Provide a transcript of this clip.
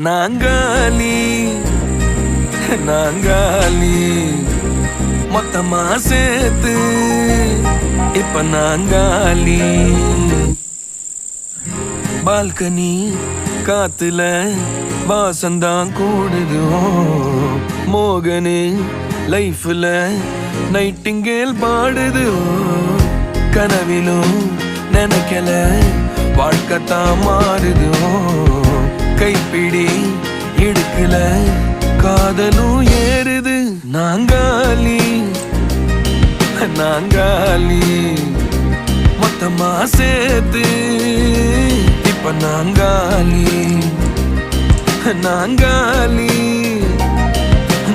நாங்காலி நாங்காலி மொத்தமா சேர்த்து இப்ப நாங்காலி. பால்கனி காத்துல வாசந்தான் கூடுது. மோகனு லைஃப்ல நைட்டிங்கேல் பாடுது. கனவிலும் நினைக்கல வாழ்க்கைத்தான் மாறுது. கைப்பிடி இடுக்கல காதலும் ஏறுது. நாங்காலி நாங்காலி மொத்தமா சேர்த்து இப்ப நாங்காலி நாங்காலி.